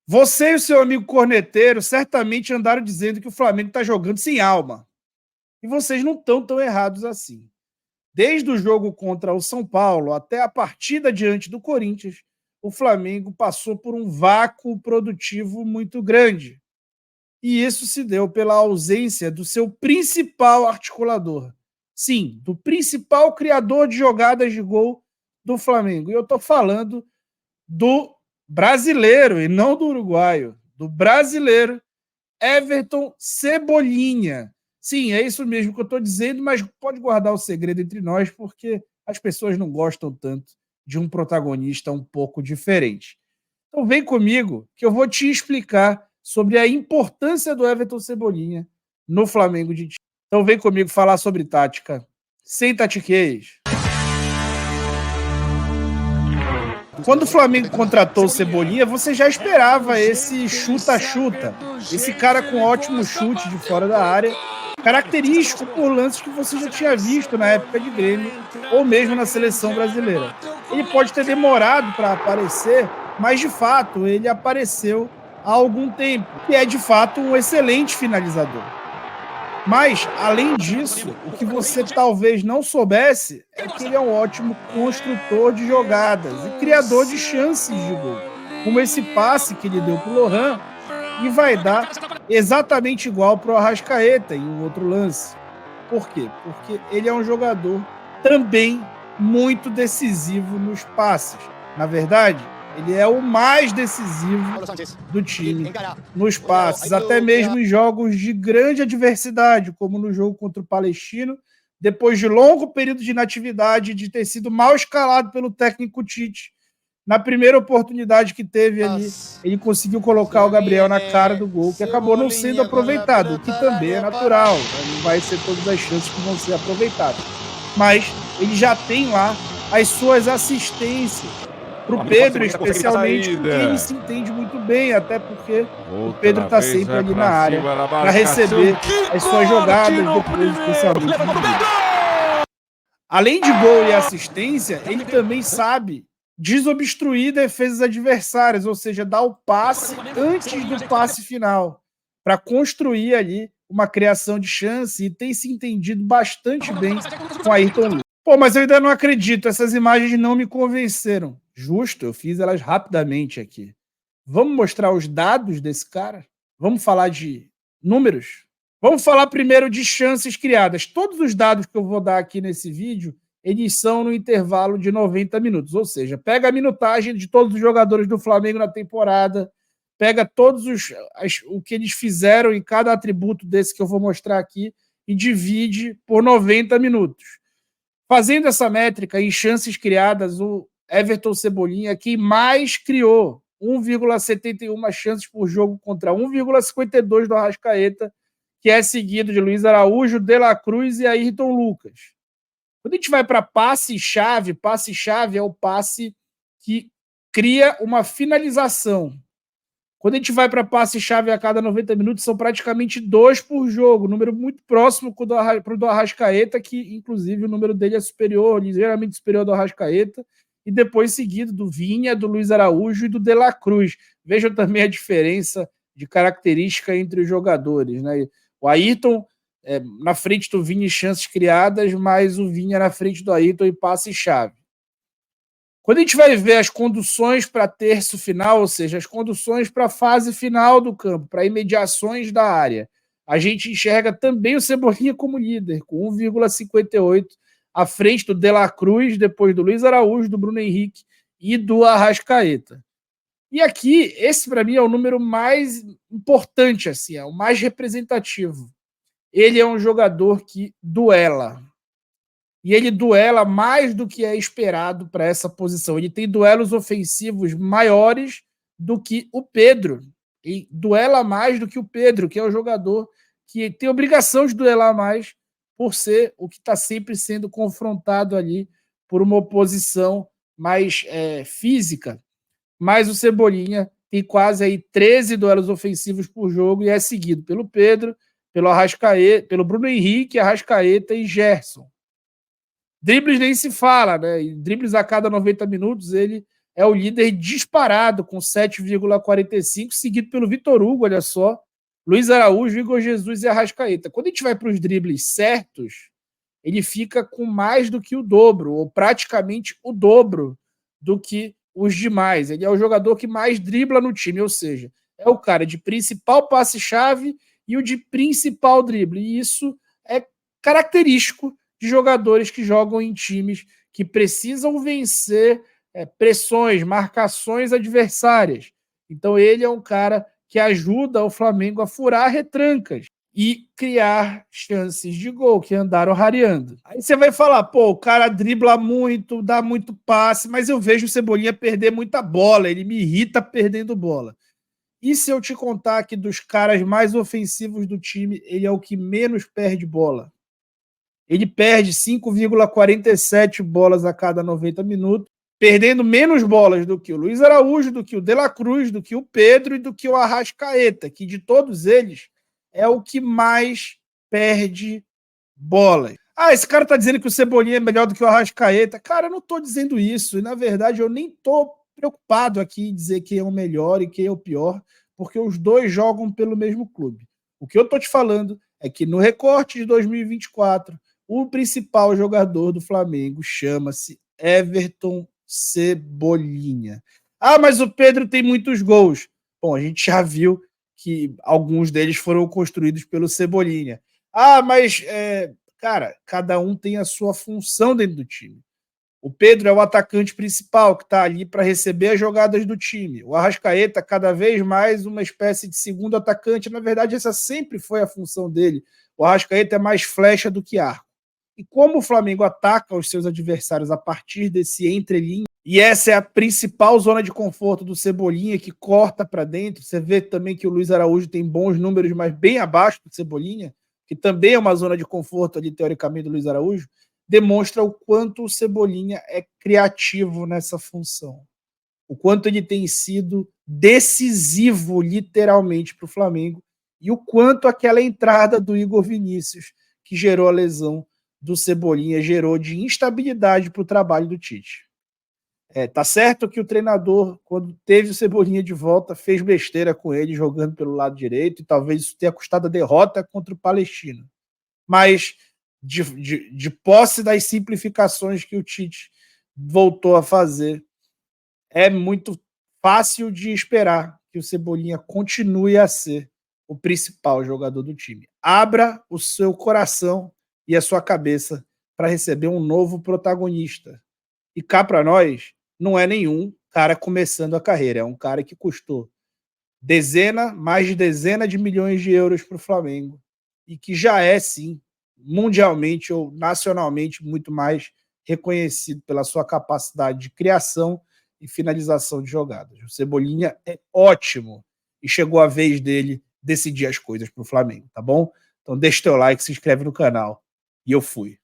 Você e o seu amigo corneteiro certamente andaram dizendo que o Flamengo está jogando sem alma. E vocês não estão tão errados assim. Desde o jogo contra o São Paulo até a partida diante do Corinthians, o Flamengo passou por um vácuo produtivo muito grande. E isso se deu pela ausência do seu principal articulador. Sim, do principal criador de jogadas de gol do Flamengo. E eu estou falando do brasileiro e não do uruguaio, do brasileiro Everton Cebolinha. Sim, é isso mesmo que eu estou dizendo, mas pode guardar o segredo entre nós, porque as pessoas não gostam tanto de um protagonista um pouco diferente. Então vem comigo que eu vou te explicar sobre a importância do Everton Cebolinha no Flamengo de time. Então vem comigo falar sobre tática, sem tatiqueias. Quando o Flamengo contratou o Cebolinha, você já esperava esse chuta-chuta, esse cara com ótimo chute de fora da área, característico por lances que você já tinha visto na época de Grêmio ou mesmo na seleção brasileira. Ele pode ter demorado para aparecer, mas de fato ele apareceu há algum tempo e é de fato um excelente finalizador. Mas, além disso, o que você talvez não soubesse é que ele é um ótimo construtor de jogadas e criador de chances de gol. Como esse passe que ele deu para o Lohan e vai dar exatamente igual para o Arrascaeta em um outro lance. Por quê? Porque ele é um jogador também muito decisivo nos passes. Na verdade, ele é o mais decisivo do time nos passes, até mesmo em jogos de grande adversidade, como no jogo contra o Palestino, depois de longo período de inatividade, de ter sido mal escalado pelo técnico Tite. Na primeira oportunidade que teve ali, ele conseguiu colocar o Gabriel na cara do gol, que acabou não sendo aproveitado, o que também é natural, não vai ser todas as chances que vão ser aproveitadas. Mas ele já tem lá as suas assistências para o Pedro, especialmente, porque ele se entende muito bem, até porque o Pedro está sempre ali na área para receber as suas jogadas depois, especialmente. Além de gol e assistência, ele também sabe desobstruir defesas adversárias, ou seja, dar o passe antes do passe final, para construir ali uma criação de chance, e tem se entendido bastante bem com Ayrton Lucas. Pô, mas eu ainda não acredito, essas imagens não me convenceram. Justo, eu fiz elas rapidamente aqui. Vamos mostrar os dados desse cara? Vamos falar de números? Vamos falar primeiro de chances criadas. Todos os dados que eu vou dar aqui nesse vídeo, eles são no intervalo de 90 minutos. Ou seja, pega a minutagem de todos os jogadores do Flamengo na temporada, pega o que eles fizeram em cada atributo desse que eu vou mostrar aqui e divide por 90 minutos. Fazendo essa métrica em chances criadas, o Everton Cebolinha é quem mais criou, 1,71 chances por jogo contra 1,52 do Arrascaeta, que é seguido de Luiz Araújo, De La Cruz e Ayrton Lucas. Quando a gente vai para passe-chave é o passe que cria uma finalização. Quando a gente vai para passe-chave a cada 90 minutos, são praticamente 2 por jogo, número muito próximo para o do Arrascaeta, que inclusive o número dele é superior, ligeiramente superior ao do Arrascaeta, e depois seguido do Vinha, do Luiz Araújo e do De La Cruz. Vejam também a diferença de característica entre os jogadores, né? O Ayrton na frente do Vinha em chances criadas, mas o Vinha na frente do Ayrton em passe-chave. Quando a gente vai ver as conduções para terço final, ou seja, as conduções para a fase final do campo, para imediações da área, a gente enxerga também o Cebolinha como líder, com 1,58 à frente do De La Cruz, depois do Luiz Araújo, do Bruno Henrique e do Arrascaeta. E aqui, esse para mim é o número mais importante, assim, é o mais representativo. Ele é um jogador que duela. E ele duela mais do que é esperado para essa posição. Ele tem duelos ofensivos maiores do que o Pedro. E duela mais do que o Pedro, que é o jogador que tem obrigação de duelar mais por ser o que está sempre sendo confrontado ali por uma oposição mais física. Mas o Cebolinha tem quase aí 13 duelos ofensivos por jogo e é seguido pelo Pedro, pelo Arrascaeta, pelo Bruno Henrique, Arrascaeta e Gerson. Dribles nem se fala, né? Dribles a cada 90 minutos ele é o líder disparado com 7,45, seguido pelo Vitor Hugo, olha só, Luiz Araújo, Igor Jesus e Arrascaeta. Quando a gente vai para os dribles certos, ele fica com mais do que o dobro, ou praticamente o dobro do que os demais. Ele é o jogador que mais dribla no time, ou seja, é o cara de principal passe-chave e o de principal drible. E isso é característico de jogadores que jogam em times que precisam vencer pressões, marcações adversárias. Então ele é um cara que ajuda o Flamengo a furar retrancas e criar chances de gol que andaram rareando. Aí você vai falar, pô, o cara dribla muito, dá muito passe, mas eu vejo o Cebolinha perder muita bola, ele me irrita perdendo bola. E se eu te contar que dos caras mais ofensivos do time, ele é o que menos perde bola? Ele perde 5,47 bolas a cada 90 minutos, perdendo menos bolas do que o Luiz Araújo, do que o De La Cruz, do que o Pedro e do que o Arrascaeta, que de todos eles é o que mais perde bolas. Ah, esse cara tá dizendo que o Cebolinha é melhor do que o Arrascaeta. Cara, eu não tô dizendo isso. E, na verdade, eu nem tô preocupado aqui em dizer quem é o melhor e quem é o pior, porque os dois jogam pelo mesmo clube. O que eu tô te falando é que no recorte de 2024, o principal jogador do Flamengo chama-se Everton Cebolinha. Ah, mas o Pedro tem muitos gols. Bom, a gente já viu que alguns deles foram construídos pelo Cebolinha. Ah, mas, cara, cada um tem a sua função dentro do time. O Pedro é o atacante principal que está ali para receber as jogadas do time. O Arrascaeta, cada vez mais uma espécie de segundo atacante. Na verdade, essa sempre foi a função dele. O Arrascaeta é mais flecha do que arco. E como o Flamengo ataca os seus adversários a partir desse entrelinha, e essa é a principal zona de conforto do Cebolinha, que corta para dentro. Você vê também que o Luiz Araújo tem bons números, mas bem abaixo do Cebolinha, que também é uma zona de conforto ali, teoricamente, do Luiz Araújo, demonstra o quanto o Cebolinha é criativo nessa função. O quanto ele tem sido decisivo, literalmente, para o Flamengo, e o quanto aquela entrada do Igor Vinícius, que gerou a lesão do Cebolinha, gerou de instabilidade para o trabalho do Tite. Tá certo que o treinador, quando teve o Cebolinha de volta, fez besteira com ele jogando pelo lado direito, e talvez isso tenha custado a derrota contra o Palestino. Mas, de posse das simplificações que o Tite voltou a fazer, é muito fácil de esperar que o Cebolinha continue a ser o principal jogador do time. Abra o seu coração e a sua cabeça para receber um novo protagonista. E cá para nós, não é nenhum cara começando a carreira, é um cara que custou mais de dezena de milhões de euros para o Flamengo e que já é, sim, mundialmente ou nacionalmente muito mais reconhecido pela sua capacidade de criação e finalização de jogadas. O Cebolinha é ótimo e chegou a vez dele decidir as coisas para o Flamengo, tá bom? Então deixa o teu like, se inscreve no canal e eu fui.